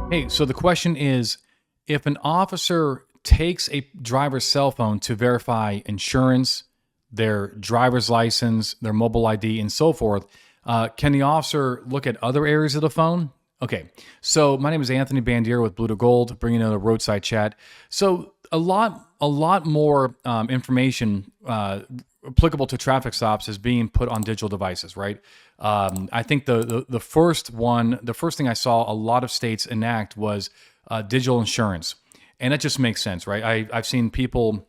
Hey, so the question is, if an officer takes a driver's cell phone to verify insurance, their driver's license, their mobile ID, and so forth, can the officer look at other areas of the phone? Okay, so my name is Anthony Bandiero with Blue to Gold, bringing in a roadside chat. So a lot more information applicable to traffic stops is being put on digital devices, right? I think the first one, the first thing I saw a lot of states enact was digital insurance, and that just makes sense, right? I've seen people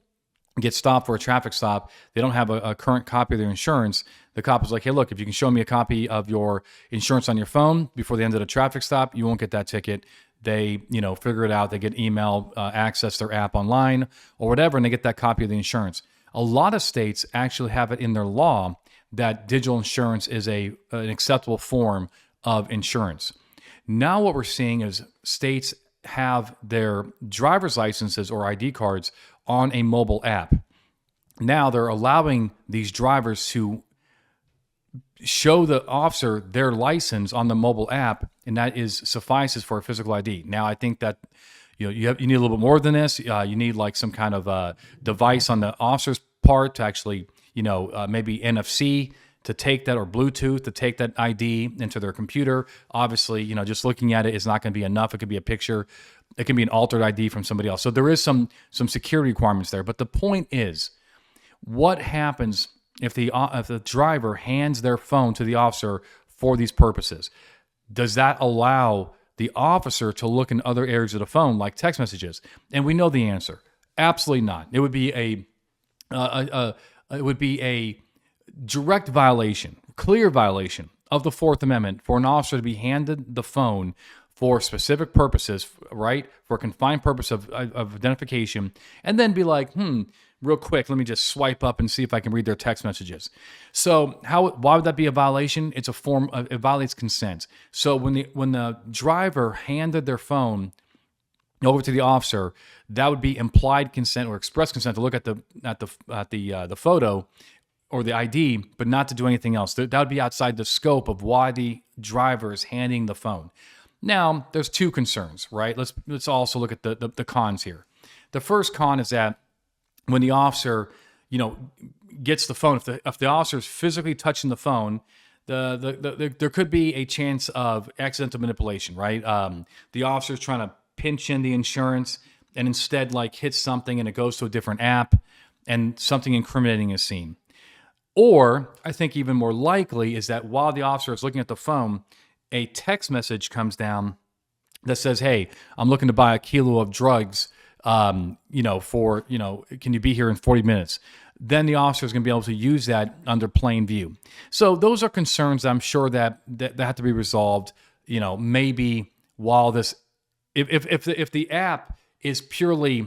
get stopped for a traffic stop. They don't have a current copy of their insurance. The cop is like, hey, look, if you can show me a copy of your insurance on your phone before the end of the traffic stop, you won't get that ticket. They, figure it out. They get email access their app online or whatever, and they get that copy of the insurance. A lot of states actually have it in their law that digital insurance is an acceptable form of insurance. Now what we're seeing is states have their driver's licenses or ID cards on a mobile app. Now they're allowing these drivers to show the officer their license on the mobile app, and that suffices for a physical ID. Now I think that you need a little bit more than this. You need like some kind of device on the officer's part to actually maybe NFC to take that, or Bluetooth to take that ID into their computer. Obviously, just looking at it is not going to be enough. It could be a picture. It can be an altered ID from somebody else. So there is some security requirements there. But the point is, what happens if the driver hands their phone to the officer for these purposes? Does that allow the officer to look in other areas of the phone, like text messages? And we know the answer: absolutely not. It would be a direct violation, clear violation of the Fourth Amendment for an officer to be handed the phone for specific purposes, right? For a confined purpose of identification, and then be like, real quick, let me just swipe up and see if I can read their text messages. So why would that be a violation? It's a form of, it violates consent. So when the driver handed their phone over to the officer, that would be implied consent or express consent to look at the photo or the ID, but not to do anything else. That would be outside the scope of why the driver is handing the phone. Now, there's two concerns, right? Let's also look at the cons here. The first con is that when the officer, gets the phone, if the officer is physically touching the phone, there could be a chance of accidental manipulation, right? The officer is trying to pinch in the insurance and instead hits something and it goes to a different app and something incriminating is seen. Or I think even more likely is that while the officer is looking at the phone, a text message comes down that says, hey, I'm looking to buy a kilo of drugs, can you be here in 40 minutes? Then the officer is going to be able to use that under plain view. So those are concerns I'm sure that have to be resolved, maybe while this, if the app is purely,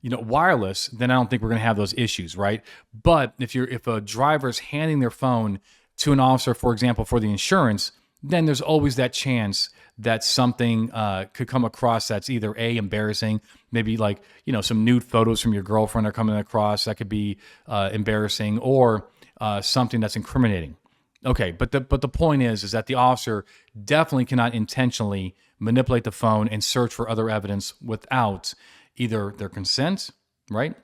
wireless, then I don't think we're going to have those issues, right? But if a driver's handing their phone to an officer, for example, for the insurance, then there's always that chance that something could come across that's either embarrassing, maybe some nude photos from your girlfriend are coming across, that could be embarrassing, or something that's incriminating. Okay, but the point is that the officer definitely cannot intentionally manipulate the phone and search for other evidence without either their consent, right,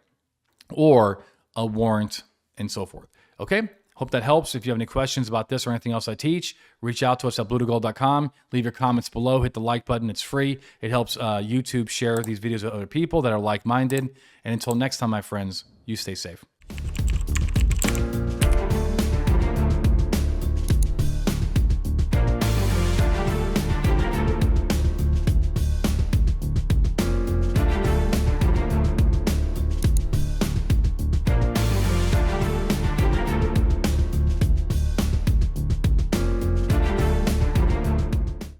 or a warrant and so forth. Okay? Hope that helps. If you have any questions about this or anything else I teach, reach out to us at bluetogold.com. Leave your comments below. Hit the like button. It's free. It helps YouTube share these videos with other people that are like-minded. And until next time, my friends, you stay safe.